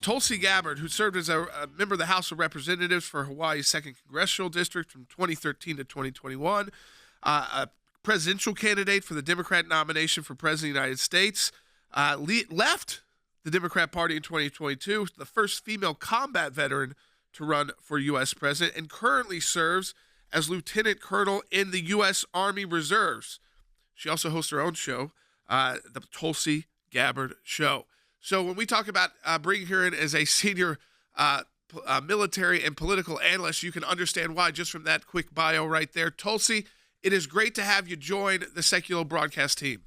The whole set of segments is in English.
Tulsi Gabbard, who served as a member of the House of Representatives for Hawaii's 2nd Congressional District from 2013 to 2021, a presidential candidate for the Democrat nomination for President of the United States, left the Democrat Party in 2022, the first female combat veteran to run for U.S. president, and currently serves as lieutenant colonel in the U.S. Army Reserves. She also hosts her own show, the Tulsi Gabbard Show. So when we talk about bringing her in as a senior military and political analyst, you can understand why just from that quick bio right there. Tulsi, it is great to have you join the Sekulow broadcast team.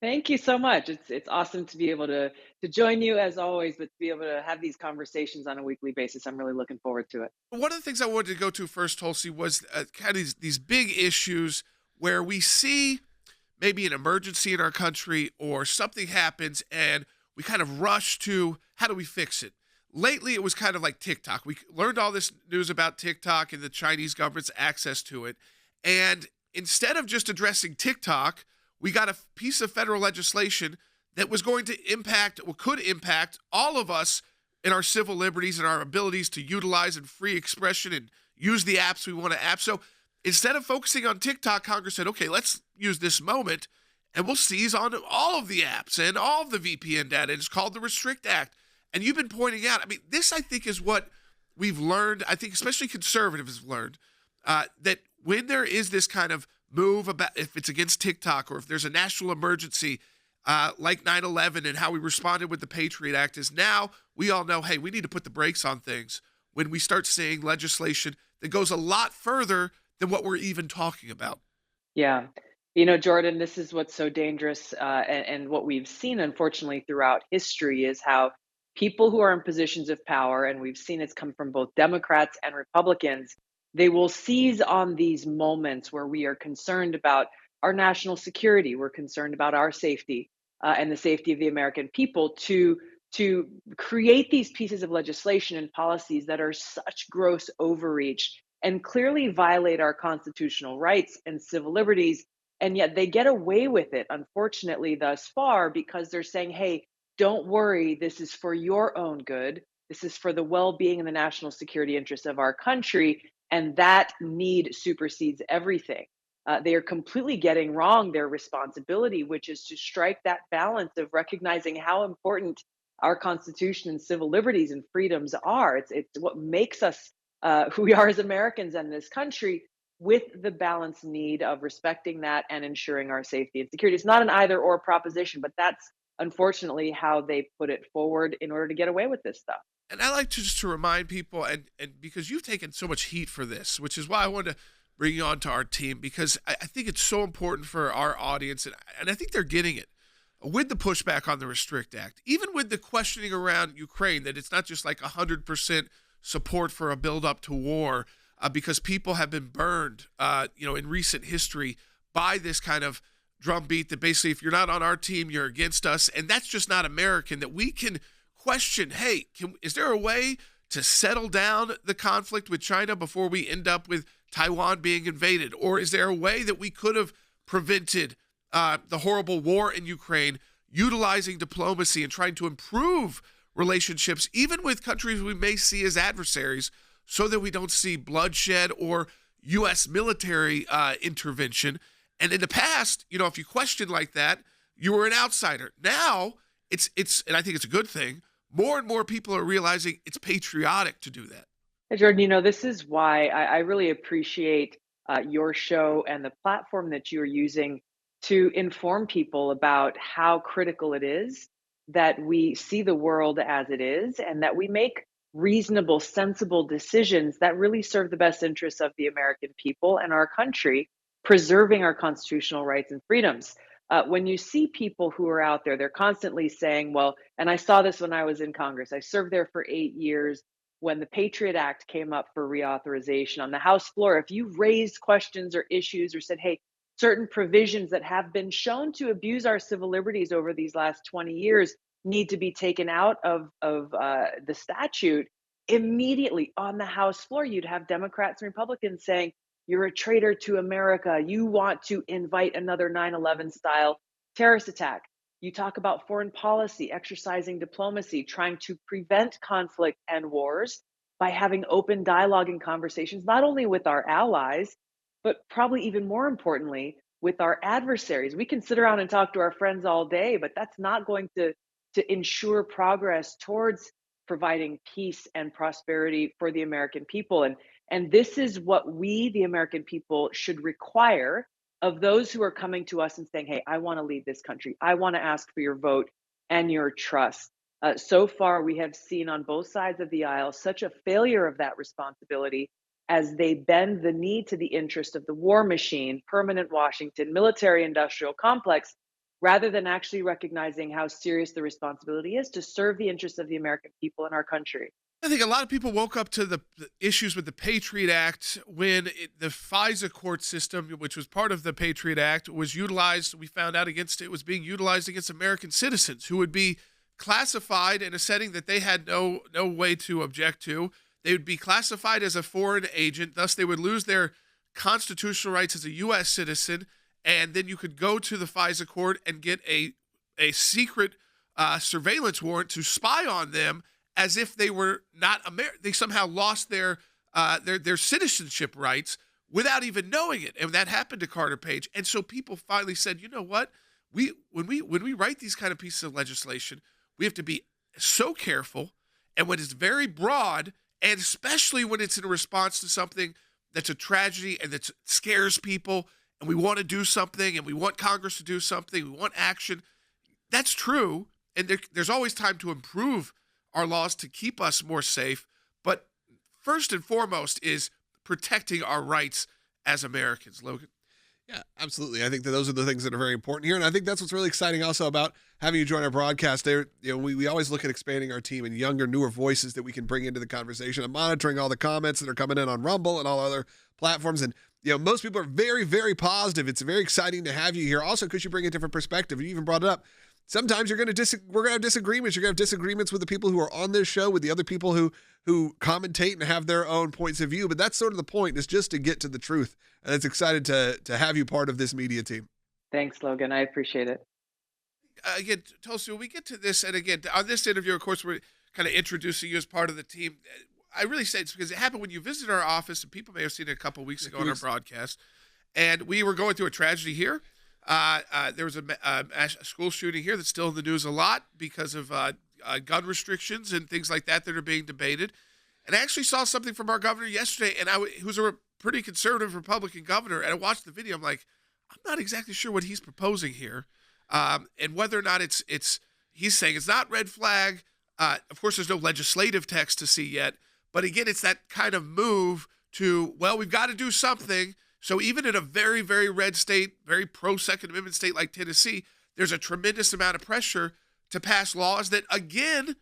Thank you so much. It's awesome to be able to join you as always, but to be able to have these conversations on a weekly basis. I'm really looking forward to it. One of the things I wanted to go to first, Tulsi, was kind of these big issues where we see maybe an emergency in our country or something happens and we kind of rush to how do we fix it? Lately, it was kind of like TikTok. We learned all this news about TikTok and the Chinese government's access to it. And instead of just addressing TikTok, we got a piece of federal legislation that was going to impact, or could impact, all of us in our civil liberties and our abilities to utilize and free expression and use the apps we want to app. So instead of focusing on TikTok, Congress said, okay, let's use this moment and we'll seize on all of the apps and all of the VPN data. It's called the Restrict Act. And you've been pointing out, I mean, this I think is what we've learned, I think especially conservatives have learned, that when there is this kind of move about if it's against TikTok or if there's a national emergency like 9/11 and how we responded with the Patriot Act is now we all know, hey, we need to put the brakes on things when we start seeing legislation that goes a lot further than what we're even talking about. Yeah. Jordan, this is what's so dangerous, and what we've seen, unfortunately, throughout history is how people who are in positions of power, and we've seen it's come from both Democrats and Republicans, they will seize on these moments where we are concerned about our national security, we're concerned about our safety, and the safety of the American people, to create these pieces of legislation and policies that are such gross overreach and clearly violate our constitutional rights and civil liberties. And yet they get away with it, unfortunately, thus far, because they're saying, hey, don't worry, this is for your own good. This is for the well being and the national security interests of our country. And that need supersedes everything. They are completely getting wrong their responsibility, which is to strike that balance of recognizing how important our Constitution and civil liberties and freedoms are. It's what makes us who we are as Americans and this country, with the balanced need of respecting that and ensuring our safety and security. It's not an either or proposition, but that's unfortunately how they put it forward in order to get away with this stuff. And I like to just to remind people, and because you've taken so much heat for this, which is why I wanted to bring you on to our team, because I think it's so important for our audience, and I think they're getting it with the pushback on the Restrict Act, even with the questioning around Ukraine, that it's not just like 100% support for a build-up to war, because people have been burned, in recent history by this kind of drumbeat that basically if you're not on our team, you're against us, and that's just not American, that we can question, hey, is there a way to settle down the conflict with China before we end up with Taiwan being invaded? Or is there a way that we could have prevented the horrible war in Ukraine, utilizing diplomacy and trying to improve relationships, even with countries we may see as adversaries, so that we don't see bloodshed or U.S. military intervention? And in the past, if you question like that, you were an outsider. Now, it's and I think it's a good thing, more and more people are realizing it's patriotic to do that. Hey, Jordan, this is why I really appreciate your show and the platform that you're using to inform people about how critical it is that we see the world as it is and that we make reasonable, sensible decisions that really serve the best interests of the American people and our country, preserving our constitutional rights and freedoms. When you see people who are out there, they're constantly saying, well, and I saw this when I was in Congress, I served there for 8 years. When the Patriot Act came up for reauthorization on the House floor, if you raised questions or issues or said, hey, certain provisions that have been shown to abuse our civil liberties over these last 20 years need to be taken out of the statute, immediately on the House floor, you'd have Democrats and Republicans saying, you're a traitor to America. You want to invite another 9/11 style terrorist attack. You talk about foreign policy, exercising diplomacy, trying to prevent conflict and wars by having open dialogue and conversations, not only with our allies, but probably even more importantly, with our adversaries. We can sit around and talk to our friends all day, but that's not going to ensure progress towards providing peace and prosperity for the American people. And this is what we, the American people, should require of those who are coming to us and saying, hey, I want to lead this country. I want to ask for your vote and your trust. So far, we have seen on both sides of the aisle such a failure of that responsibility as they bend the knee to the interest of the war machine, permanent Washington, military industrial complex, rather than actually recognizing how serious the responsibility is to serve the interests of the American people in our country. I think a lot of people woke up to the issues with the Patriot Act when the FISA court system, which was part of the Patriot Act, was utilized. We found out against it was being utilized against American citizens who would be classified in a setting that they had no way to object to. They would be classified as a foreign agent, thus they would lose their constitutional rights as a U.S. citizen, and then you could go to the FISA court and get a secret surveillance warrant to spy on them as if they were not American. They somehow lost their citizenship rights without even knowing it, and that happened to Carter Page. And so people finally said, you know what? When we write these kind of pieces of legislation, we have to be so careful, and when it's very broad, and especially when it's in response to something that's a tragedy and that scares people, and we want to do something, and we want Congress to do something, we want action. That's true, and there's always time to improve our laws to keep us more safe. But first and foremost is protecting our rights as Americans, Logan. Yeah, absolutely. I think that those are the things that are very important here. And I think that's what's really exciting also about having you join our broadcast. We always look at expanding our team and younger, newer voices that we can bring into the conversation. I'm monitoring all the comments that are coming in on Rumble and all other platforms. And, most people are very, very positive. It's very exciting to have you here. Also, because you bring a different perspective. You even brought it up. Sometimes we're going to have disagreements. You're going to have disagreements with the people who are on this show, with the other people who commentate and have their own points of view. But that's sort of the point, is just to get to the truth. And it's excited to have you part of this media team. Thanks, Logan. I appreciate it. Again, Tulsi, when we get to this, and again, on this interview, of course, we're kind of introducing you as part of the team. I really say it's because it happened when you visited our office, and people may have seen it a couple weeks ago on our broadcast. And we were going through a tragedy here. There was a school shooting here that's still in the news a lot because of gun restrictions and things like that are being debated. And I actually saw something from our governor yesterday, and who's a pretty conservative Republican governor, and I watched the video. I'm like, I'm not exactly sure what he's proposing here, and whether or not it's he's saying it's not red flag. Of course, there's no legislative text to see yet, but again, it's that kind of move to, well, we've got to do something. So even in a very, very red state, very pro-Second Amendment state like Tennessee, there's a tremendous amount of pressure to pass laws that, again,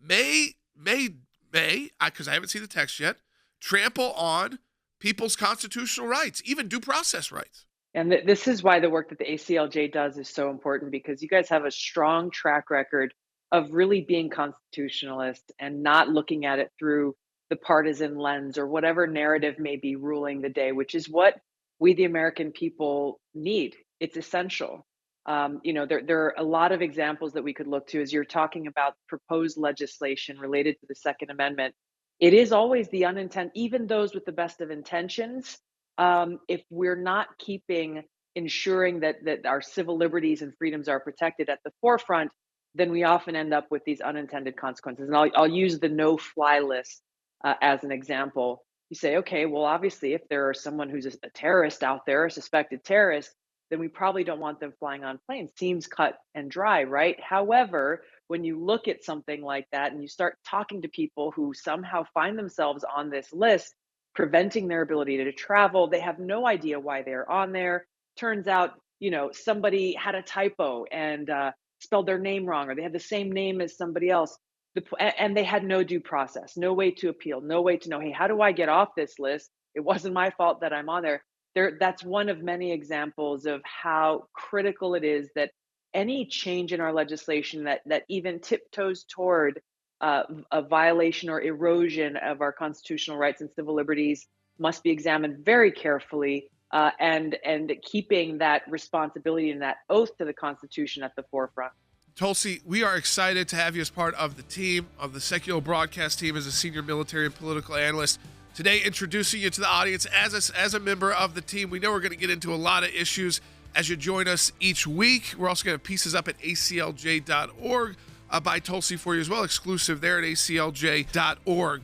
may, because I haven't seen the text yet, trample on people's constitutional rights, even due process rights. And this is why the work that the ACLJ does is so important, because you guys have a strong track record of really being constitutionalist and not looking at it through the partisan lens or whatever narrative may be ruling the day, which is what we, the American people, need. It's essential. There are a lot of examples that we could look to as you're talking about proposed legislation related to the Second Amendment. It is always the unintended, even those with the best of intentions. If we're not ensuring that our civil liberties and freedoms are protected at the forefront, then we often end up with these unintended consequences. And I'll use the no-fly list as an example. You say, okay, well, obviously, if there is someone who's a terrorist out there, a suspected terrorist, then we probably don't want them flying on planes. Seems cut and dry, right? However, when you look at something like that and you start talking to people who somehow find themselves on this list, preventing their ability to travel, they have no idea why they're on there. Turns out, somebody had a typo and spelled their name wrong, or they had the same name as somebody else. And they had no due process, no way to appeal, no way to know, hey, how do I get off this list? It wasn't my fault that I'm on there. That's one of many examples of how critical it is that any change in our legislation that even tiptoes toward a violation or erosion of our constitutional rights and civil liberties must be examined very carefully, and keeping that responsibility and that oath to the Constitution at the forefront. Tulsi, we are excited to have you as part of the team, of the Sekulow broadcast team, as a senior military and political analyst. Today, introducing you to the audience as a member of the team. We know we're going to get into a lot of issues as you join us each week. We're also going to have pieces up at aclj.org by Tulsi for you as well, exclusive there at aclj.org.